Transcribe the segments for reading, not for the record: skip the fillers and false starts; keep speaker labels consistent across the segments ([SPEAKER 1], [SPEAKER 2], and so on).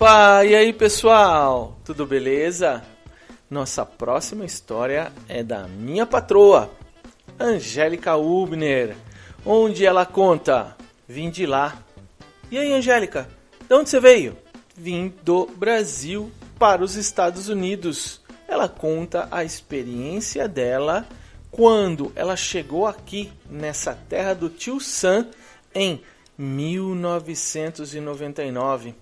[SPEAKER 1] Opa, e aí pessoal, tudo beleza? Nossa próxima história é da minha patroa, Angélica Hubner, onde ela conta: vim de lá. E aí, Angélica, de onde você veio? Vim do Brasil para os Estados Unidos. Ela conta a experiência dela quando ela chegou aqui nessa terra do tio Sam em 1999.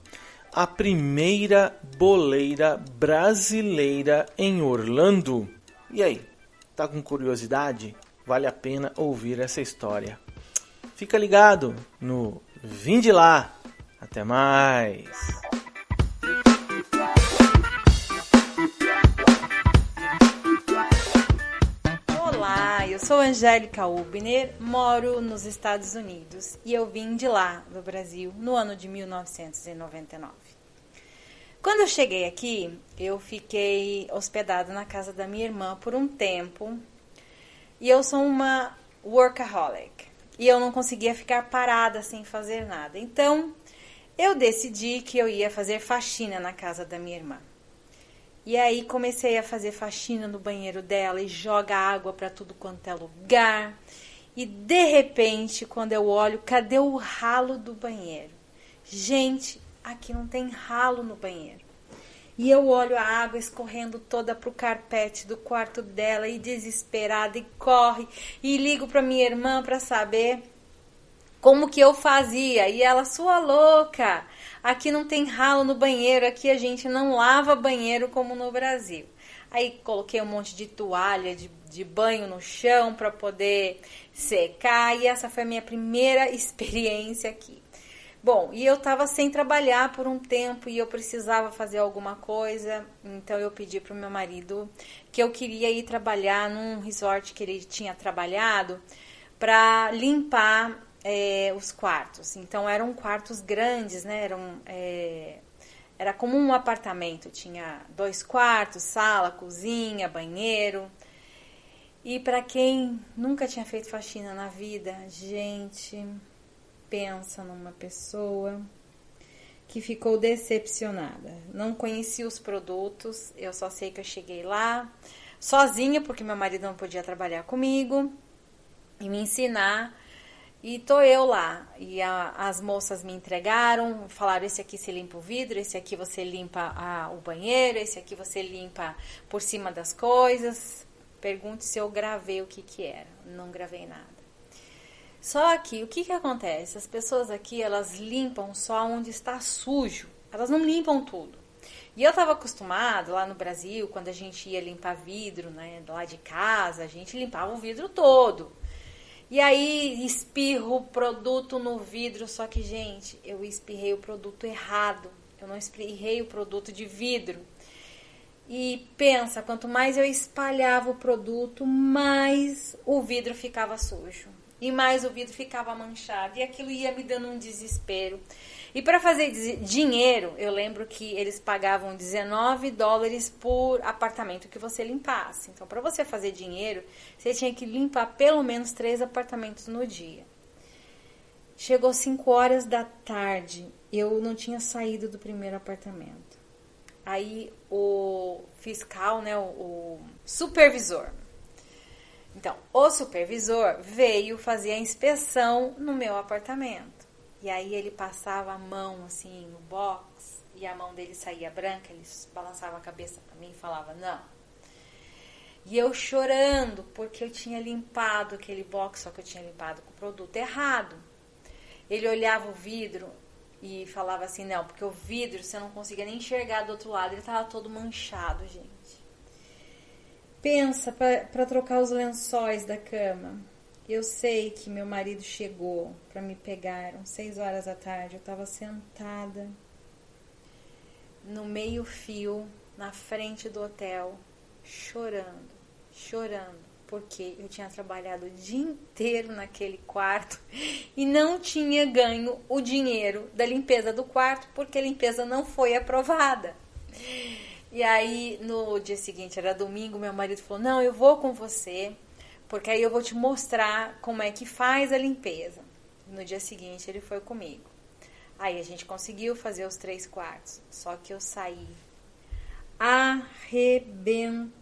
[SPEAKER 1] A primeira boleira brasileira em Orlando. E aí, tá com curiosidade? Vale a pena ouvir essa história. Fica ligado no Vim de Lá. Até mais!
[SPEAKER 2] Olá, eu sou Angélica Hubner, moro nos Estados Unidos e eu vim de lá, do Brasil, no ano de 1999. Quando eu cheguei aqui, eu fiquei hospedada na casa da minha irmã por um tempo e eu sou uma workaholic e eu não conseguia ficar parada sem fazer nada. Então, eu decidi que eu ia fazer faxina na casa da minha irmã. E aí comecei a fazer faxina no banheiro dela e joga água para tudo quanto é lugar. E de repente, quando eu olho, cadê o ralo do banheiro? Gente, aqui não tem ralo no banheiro. E eu olho a água escorrendo toda pro carpete do quarto dela e desesperada e corre e ligo para minha irmã para saber como que eu fazia. E ela, sua louca, aqui não tem ralo no banheiro, aqui a gente não lava banheiro como no Brasil. Aí coloquei um monte de toalha de banho no chão para poder secar e essa foi a minha primeira experiência aqui. Bom, e eu estava sem trabalhar por um tempo e eu precisava fazer alguma coisa, então eu pedi para o meu marido que eu queria ir trabalhar num resort que ele tinha trabalhado para limpar os quartos. Então eram quartos grandes, né? Era como um apartamento, tinha 2 quartos, sala, cozinha, banheiro. E para quem nunca tinha feito faxina na vida, gente, pensa numa pessoa que ficou decepcionada. Não conhecia os produtos, eu só sei que eu cheguei lá sozinha, porque meu marido não podia trabalhar comigo e me ensinar. E tô eu lá, e as moças me entregaram, falaram: esse aqui você limpa o vidro, esse aqui você limpa o banheiro, esse aqui você limpa por cima das coisas. Pergunte se eu gravei o que era. Não gravei nada. Só que, o que acontece? As pessoas aqui, elas limpam só onde está sujo, elas não limpam tudo. E eu estava acostumado lá no Brasil, quando a gente ia limpar vidro, né, lá de casa, a gente limpava o vidro todo. E aí espirro o produto no vidro, só que, gente, eu espirrei o produto errado. Eu não espirrei o produto de vidro. E pensa, quanto mais eu espalhava o produto, mais o vidro ficava sujo. E mais o vidro ficava manchado. E aquilo ia me dando um desespero. E para fazer dinheiro, eu lembro que eles pagavam $19 por apartamento que você limpasse. Então, para você fazer dinheiro, você tinha que limpar pelo menos 3 apartamentos no dia. Chegou 5 horas da tarde, eu não tinha saído do primeiro apartamento. Aí o fiscal, né, o supervisor. Então, o supervisor veio fazer a inspeção no meu apartamento. E aí ele passava a mão assim no box e a mão dele saía branca, ele balançava a cabeça para mim e falava: não. E eu chorando porque eu tinha limpado aquele box, só que eu tinha limpado com o produto errado. Ele olhava o vidro e falava assim: não, porque o vidro você não conseguia nem enxergar do outro lado, ele estava todo manchado, gente. Pensa, para trocar os lençóis da cama. Eu sei que meu marido chegou para me pegar, eram 6 horas da tarde, eu estava sentada no meio-fio, na frente do hotel, chorando, porque eu tinha trabalhado o dia inteiro naquele quarto e não tinha ganho o dinheiro da limpeza do quarto, porque a limpeza não foi aprovada. E aí, no dia seguinte, era domingo, meu marido falou: não, eu vou com você, porque aí eu vou te mostrar como é que faz a limpeza. No dia seguinte, ele foi comigo. Aí a gente conseguiu fazer os 3 quartos. Só que eu saí arrebentada.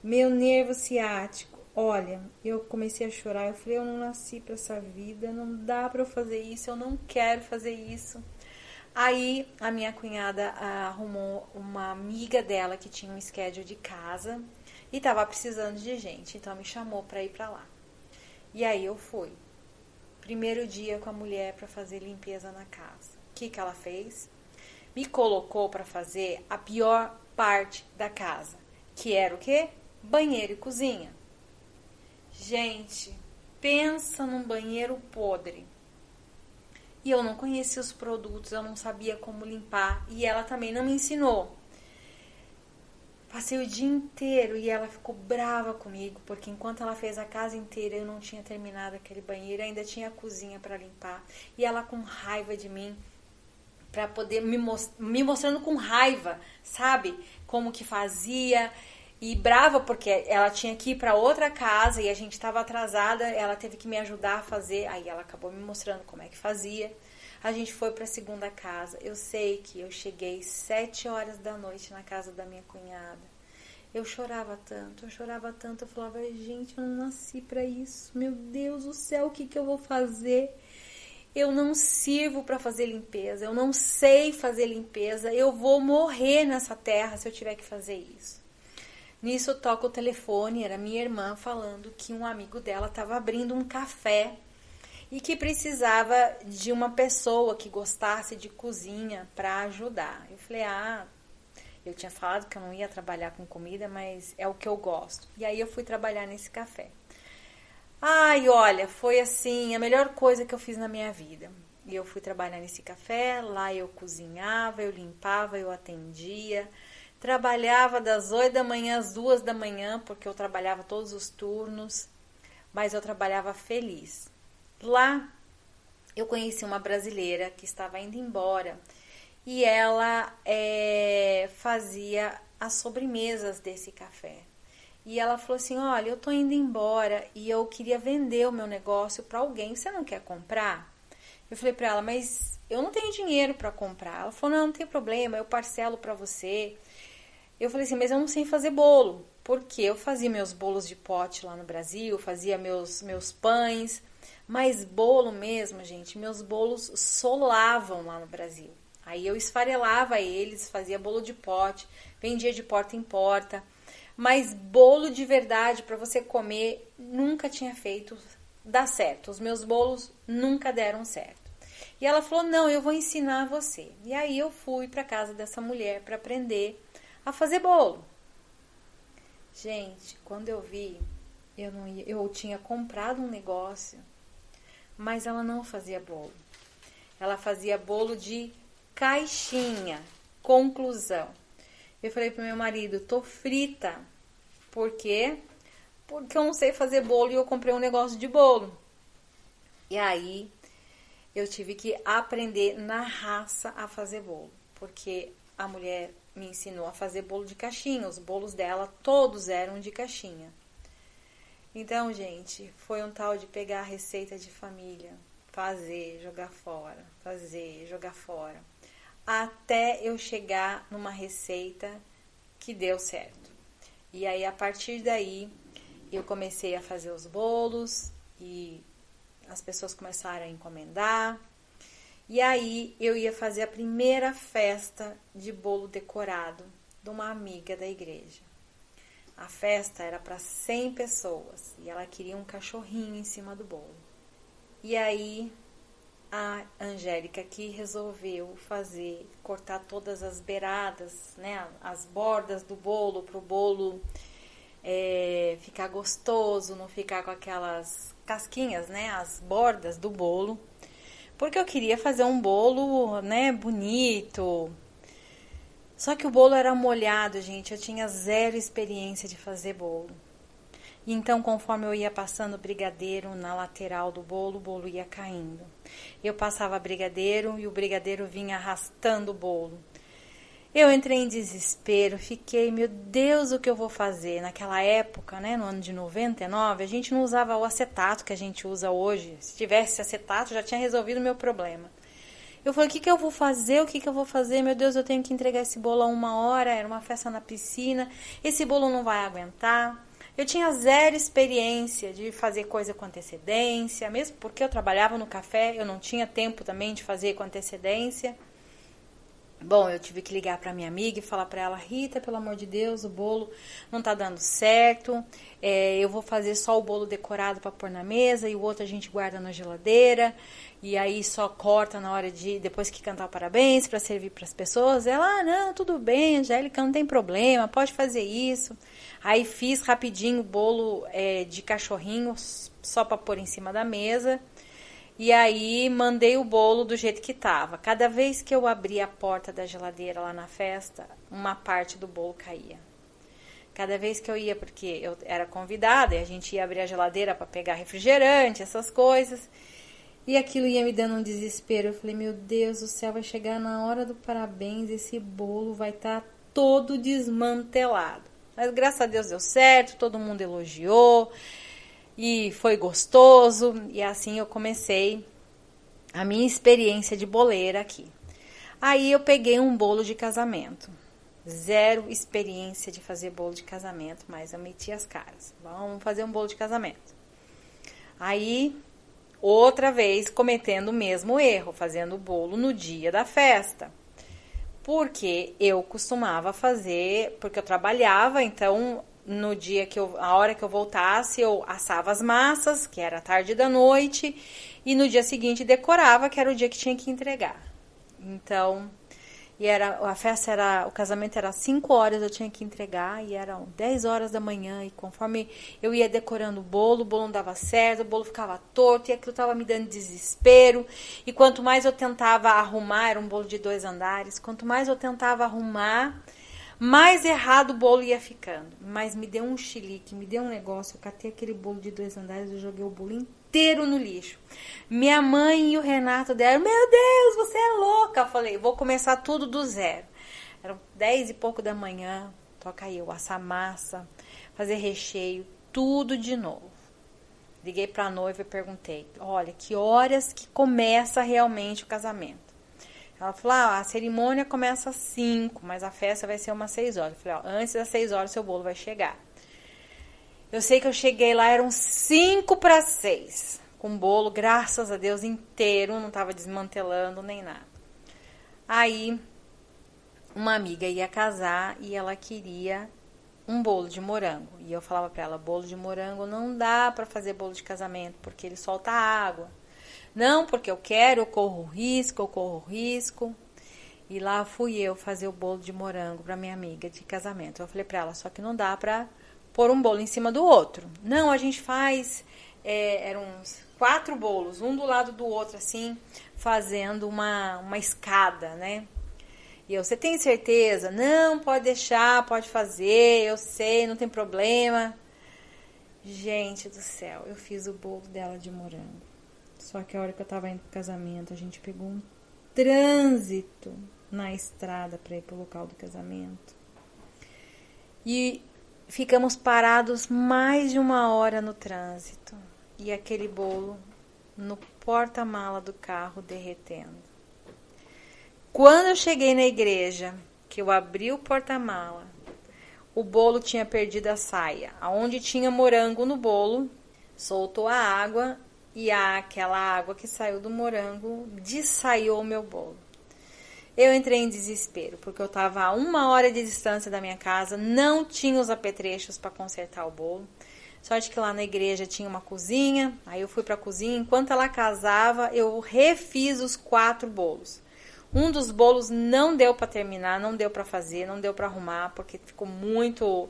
[SPEAKER 2] Meu nervo ciático. Olha, eu comecei a chorar. Eu falei, eu não nasci pra essa vida. Não dá pra eu fazer isso. Eu não quero fazer isso. Aí a minha cunhada arrumou uma amiga dela que tinha um schedule de casa e tava precisando de gente. Então me chamou pra ir pra lá. E aí eu fui. Primeiro dia com a mulher pra fazer limpeza na casa. O que ela fez? Me colocou pra fazer a pior parte da casa. Que era o quê? Banheiro e cozinha. Gente, pensa num banheiro podre. E eu não conhecia os produtos, eu não sabia como limpar. E ela também não me ensinou. Passei o dia inteiro e ela ficou brava comigo, porque enquanto ela fez a casa inteira, eu não tinha terminado aquele banheiro, ainda tinha a cozinha para limpar. E ela com raiva de mim, para poder me mostrando com raiva, sabe? Como que fazia. E brava porque ela tinha que ir para outra casa e a gente estava atrasada, ela teve que me ajudar a fazer. Aí ela acabou me mostrando como é que fazia. A gente foi para a segunda casa. Eu sei que eu cheguei 7 horas da noite na casa da minha cunhada. Eu chorava tanto. Eu falava, gente, eu não nasci para isso. Meu Deus do céu, o que eu vou fazer? Eu não sirvo para fazer limpeza. Eu não sei fazer limpeza. Eu vou morrer nessa terra se eu tiver que fazer isso. Nisso toca o telefone, era minha irmã falando que um amigo dela estava abrindo um café e que precisava de uma pessoa que gostasse de cozinha para ajudar. Eu falei, eu tinha falado que eu não ia trabalhar com comida, mas é o que eu gosto. E aí eu fui trabalhar nesse café. Ai, olha, foi assim, a melhor coisa que eu fiz na minha vida. E eu fui trabalhar nesse café, lá eu cozinhava, eu limpava, eu atendia. Trabalhava das 8 da manhã às 2 da manhã, porque eu trabalhava todos os turnos, mas eu trabalhava feliz. Lá eu conheci uma brasileira que estava indo embora e ela fazia as sobremesas desse café. E ela falou assim, olha, eu tô indo embora e eu queria vender o meu negócio para alguém, você não quer comprar? Eu falei para ela, mas eu não tenho dinheiro para comprar. Ela falou, não tem problema, eu parcelo para você. Eu falei assim, mas eu não sei fazer bolo, porque eu fazia meus bolos de pote lá no Brasil, fazia meus pães, mas bolo mesmo, gente, meus bolos solavam lá no Brasil. Aí eu esfarelava eles, fazia bolo de pote, vendia de porta em porta, mas bolo de verdade para você comer nunca tinha feito dar certo. Os meus bolos nunca deram certo. E ela falou, não, eu vou ensinar você. E aí eu fui para casa dessa mulher para aprender a fazer bolo. Gente, quando eu vi, eu tinha comprado um negócio, mas ela não fazia bolo. Ela fazia bolo de caixinha. Conclusão. Eu falei pro meu marido, tô frita. Por quê? Porque eu não sei fazer bolo e eu comprei um negócio de bolo. E aí, eu tive que aprender na raça a fazer bolo. Porque a mulher me ensinou a fazer bolo de caixinha. Os bolos dela todos eram de caixinha. Então, gente, foi um tal de pegar a receita de família, fazer, jogar fora, fazer, jogar fora, até eu chegar numa receita que deu certo. E aí, a partir daí, eu comecei a fazer os bolos e as pessoas começaram a encomendar. E aí eu ia fazer a primeira festa de bolo decorado de uma amiga da igreja. A festa era para 100 pessoas e ela queria um cachorrinho em cima do bolo. E aí a Angélica aqui resolveu cortar todas as beiradas, né, as bordas do bolo para o bolo ficar gostoso, não ficar com aquelas casquinhas, né, as bordas do bolo. Porque eu queria fazer um bolo, né, bonito. Só que o bolo era molhado, gente. Eu tinha 0 experiência de fazer bolo. Então, conforme eu ia passando brigadeiro na lateral do bolo, o bolo ia caindo. Eu passava brigadeiro e o brigadeiro vinha arrastando o bolo. Eu entrei em desespero, fiquei, meu Deus, o que eu vou fazer? Naquela época, né, no ano de 99, a gente não usava o acetato que a gente usa hoje. Se tivesse acetato, já tinha resolvido o meu problema. Eu falei, o que que eu vou fazer? O que que eu vou fazer? Meu Deus, eu tenho que entregar esse bolo a 1 hora. Era uma festa na piscina. Esse bolo não vai aguentar. Eu tinha zero experiência de fazer coisa com antecedência. Mesmo porque eu trabalhava no café, eu não tinha tempo também de fazer com antecedência. Bom, eu tive que ligar para minha amiga e falar para ela, Rita, pelo amor de Deus, o bolo não tá dando certo, eu vou fazer só o bolo decorado para pôr na mesa e o outro a gente guarda na geladeira e aí só corta na hora de, depois que cantar o parabéns para servir para as pessoas. Ela, não, tudo bem, Angélica, não tem problema, pode fazer isso. Aí fiz rapidinho o bolo de cachorrinho só para pôr em cima da mesa. E aí mandei o bolo do jeito que tava. Cada vez que eu abria a porta da geladeira lá na festa, uma parte do bolo caía. Cada vez que eu ia, porque eu era convidada, e a gente ia abrir a geladeira para pegar refrigerante, essas coisas. E aquilo ia me dando um desespero. Eu falei, meu Deus do céu, vai chegar na hora do parabéns, esse bolo vai estar todo desmantelado. Mas graças a Deus deu certo, todo mundo elogiou. E foi gostoso, e assim eu comecei a minha experiência de boleira aqui. Aí eu peguei um bolo de casamento. Zero experiência de fazer bolo de casamento, mas eu meti as caras. Vamos fazer um bolo de casamento. Aí, outra vez, cometendo o mesmo erro, fazendo o bolo no dia da festa. Porque eu costumava fazer, porque eu trabalhava, então no dia a hora que eu voltasse, eu assava as massas, que era tarde da noite, e no dia seguinte decorava, que era o dia que tinha que entregar. Então, o casamento era 5 horas, eu tinha que entregar, e eram 10 horas da manhã, e conforme eu ia decorando o bolo não dava certo, o bolo ficava torto, e aquilo estava me dando desespero, e quanto mais eu tentava arrumar, era um bolo de 2 andares, quanto mais eu tentava arrumar, mais errado o bolo ia ficando. Mas me deu um chilique, me deu um negócio. Eu catei aquele bolo de 2 andares e joguei o bolo inteiro no lixo. Minha mãe e o Renato deram, meu Deus, você é louca. Eu falei, vou começar tudo do zero. Eram 10 e pouco da manhã. Toca aí, eu assar massa, fazer recheio, tudo de novo. Liguei pra noiva e perguntei, olha, que horas que começa realmente o casamento? Ela falou, a cerimônia começa às 5, mas a festa vai ser umas 6 horas. Eu falei, antes das 6 horas seu bolo vai chegar. Eu sei que eu cheguei lá, eram 5 para 6. Com o bolo, graças a Deus, inteiro, não estava desmantelando nem nada. Aí, uma amiga ia casar e ela queria um bolo de morango. E eu falava para ela, bolo de morango não dá para fazer bolo de casamento, porque ele solta água. Não, porque eu quero, eu corro risco. E lá fui eu fazer o bolo de morango para minha amiga de casamento. Eu falei para ela, só que não dá para pôr um bolo em cima do outro. Não, a gente faz, eram uns 4 bolos, um do lado do outro, assim, fazendo uma escada, né? E eu, você tem certeza? Não, pode deixar, pode fazer, eu sei, não tem problema. Gente do céu, eu fiz o bolo dela de morango. Só que a hora que eu tava indo pro casamento, a gente pegou um trânsito na estrada para ir pro local do casamento. E ficamos parados mais de 1 hora no trânsito. E aquele bolo no porta-mala do carro derretendo. Quando eu cheguei na igreja, que eu abri o porta-mala, o bolo tinha perdido a saia. Aonde tinha morango no bolo, soltou a água. E aquela água que saiu do morango dessaiou o meu bolo. Eu entrei em desespero, porque eu estava a 1 hora de distância da minha casa, não tinha os apetrechos para consertar o bolo. Sorte que lá na igreja tinha uma cozinha, aí eu fui para a cozinha. Enquanto ela casava, eu refiz os 4 bolos. Um dos bolos não deu para terminar, não deu para fazer, não deu para arrumar, porque ficou muito,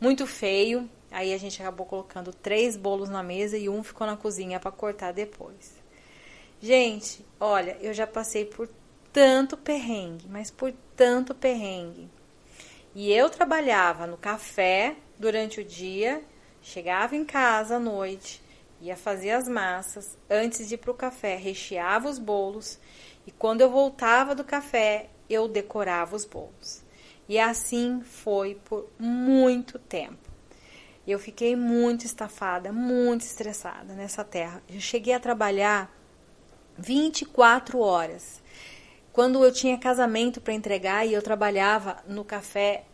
[SPEAKER 2] muito feio. Aí a gente acabou colocando 3 bolos na mesa e um ficou na cozinha para cortar depois. Gente, olha, eu já passei por tanto perrengue, mas por tanto perrengue. E eu trabalhava no café durante o dia, chegava em casa à noite, ia fazer as massas, antes de ir para o café, recheava os bolos e quando eu voltava do café, eu decorava os bolos. E assim foi por muito tempo. Eu fiquei muito estafada, muito estressada nessa terra. Eu cheguei a trabalhar 24 horas. Quando eu tinha casamento para entregar e eu trabalhava no café,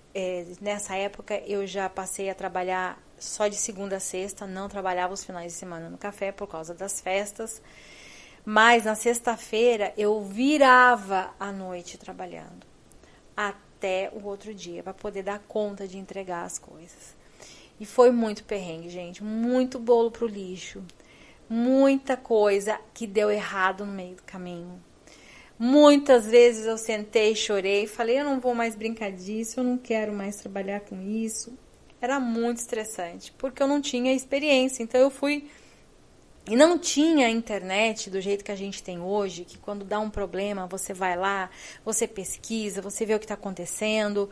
[SPEAKER 2] nessa época eu já passei a trabalhar só de segunda a sexta, não trabalhava os finais de semana no café por causa das festas. Mas na sexta-feira eu virava a noite trabalhando até o outro dia para poder dar conta de entregar as coisas. E foi muito perrengue, gente, muito bolo pro lixo, muita coisa que deu errado no meio do caminho. Muitas vezes eu sentei, chorei, falei, eu não vou mais brincar disso, eu não quero mais trabalhar com isso. Era muito estressante, porque eu não tinha experiência, então eu fui... E não tinha internet do jeito que a gente tem hoje, que quando dá um problema, você vai lá, você pesquisa, você vê o que está acontecendo.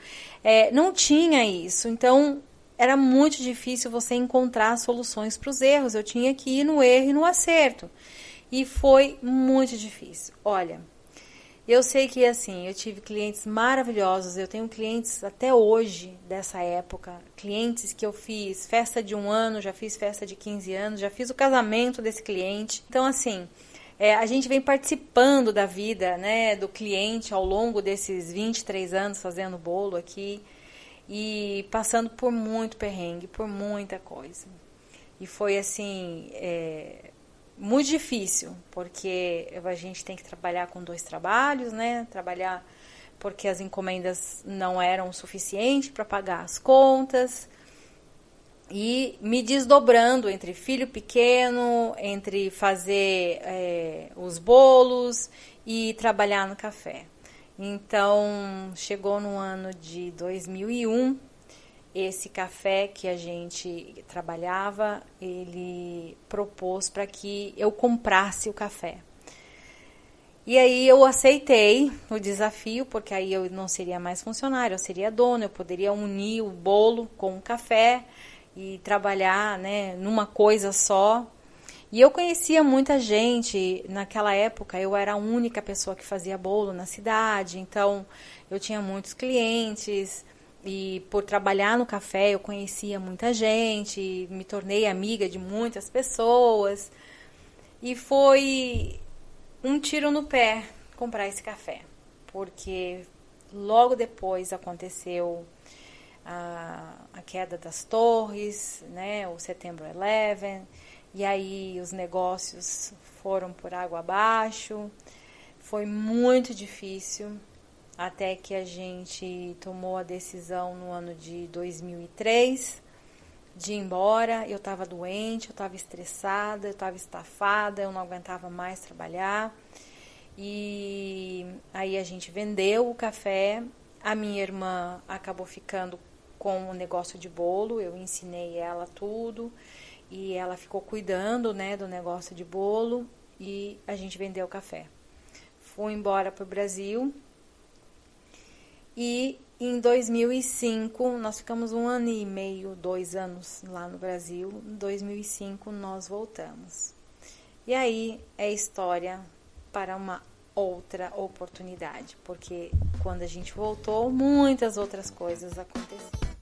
[SPEAKER 2] Não tinha isso, então era muito difícil você encontrar soluções para os erros. Eu tinha que ir no erro e no acerto. E foi muito difícil. Olha, eu sei que assim, eu tive clientes maravilhosos, eu tenho clientes até hoje dessa época, clientes que eu fiz festa de 1 ano, já fiz festa de 15 anos, já fiz o casamento desse cliente. Então assim, a gente vem participando da vida, né, do cliente ao longo desses 23 anos fazendo bolo aqui e passando por muito perrengue, por muita coisa. E foi assim... muito difícil, porque a gente tem que trabalhar com 2 trabalhos, né? Trabalhar porque as encomendas não eram o suficiente para pagar as contas. E me desdobrando entre filho pequeno, entre fazer os bolos e trabalhar no café. Então, chegou no ano de 2001, esse café que a gente trabalhava, ele propôs para que eu comprasse o café. E aí eu aceitei o desafio, porque aí eu não seria mais funcionária, eu seria dona, eu poderia unir o bolo com o café e trabalhar, né, numa coisa só. E eu conhecia muita gente, naquela época eu era a única pessoa que fazia bolo na cidade, então eu tinha muitos clientes. E por trabalhar no café eu conhecia muita gente, me tornei amiga de muitas pessoas. E foi um tiro no pé comprar esse café, porque logo depois aconteceu a queda das torres, né, o Setembro 11, e aí os negócios foram por água abaixo. Foi muito difícil. Até que a gente tomou a decisão no ano de 2003 de ir embora. Eu estava doente, eu estava estressada, eu estava estafada, eu não aguentava mais trabalhar. E aí a gente vendeu o café. A minha irmã acabou ficando com o negócio de bolo, eu ensinei ela tudo. E ela ficou cuidando, né, do negócio de bolo e a gente vendeu o café. Fui embora para o Brasil. E em 2005, nós ficamos 1 ano e meio, 2 anos lá no Brasil. Em 2005, nós voltamos. E aí é história para uma outra oportunidade, porque quando a gente voltou, muitas outras coisas aconteceram.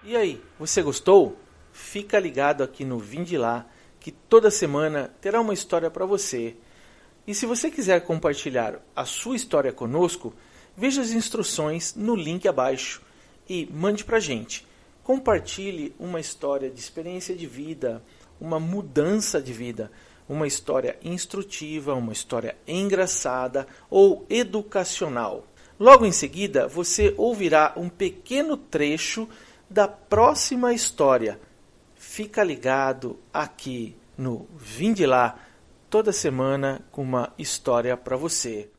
[SPEAKER 1] E aí, você gostou? Fica ligado aqui no Vim de Lá, que toda semana terá uma história para você. E se você quiser compartilhar a sua história conosco, veja as instruções no link abaixo e mande para a gente. Compartilhe uma história de experiência de vida, uma mudança de vida, uma história instrutiva, uma história engraçada ou educacional. Logo em seguida, você ouvirá um pequeno trecho da próxima história. Fica ligado aqui no Vim de Lá, toda semana com uma história para você.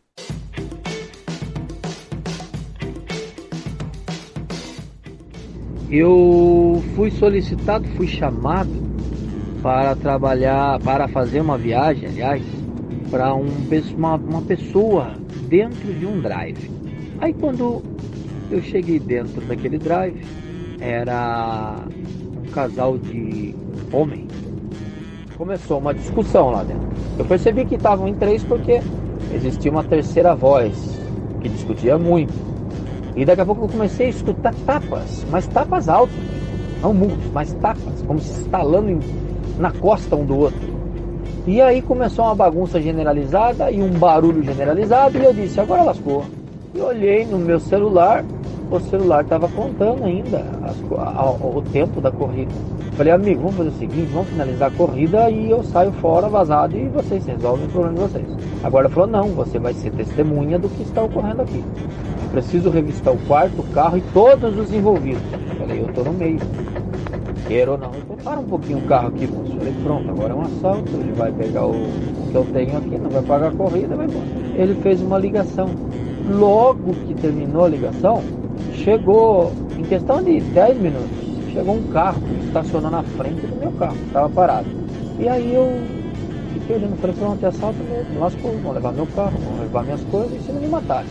[SPEAKER 3] Eu fui solicitado, fui chamado para trabalhar, para fazer uma viagem, aliás, para uma pessoa dentro de um drive. Aí quando eu cheguei dentro daquele drive, era um casal de homem. Começou uma discussão lá dentro. Eu percebi que estavam em 3 porque existia uma terceira voz que discutia muito. E daqui a pouco eu comecei a escutar tapas, mas tapas altas, não murros, mas tapas, como se estalando na costa um do outro. E aí começou uma bagunça generalizada e um barulho generalizado, e eu disse, agora lascou. E olhei no meu celular, o celular estava contando ainda o tempo da corrida. Falei, amigo, vamos fazer o seguinte, vamos finalizar a corrida e eu saio fora vazado e vocês resolvem o problema de vocês. Agora ele falou, não, você vai ser testemunha do que está ocorrendo aqui. Preciso revistar o quarto, o carro e todos os envolvidos. Falei, eu estou no meio. Queira ou não, então para um pouquinho o carro aqui, moço. Falei, pronto, agora é um assalto, ele vai pegar o que eu tenho aqui, não vai pagar a corrida, vai embora. Ele fez uma ligação. Logo que terminou a ligação, chegou, em questão de 10 minutos, chegou um carro que estacionou na frente do meu carro, estava parado. E aí eu fiquei olhando, falei, pronto, é assalto mesmo, lascou, vão levar meu carro, vão levar minhas coisas e se não me matarem.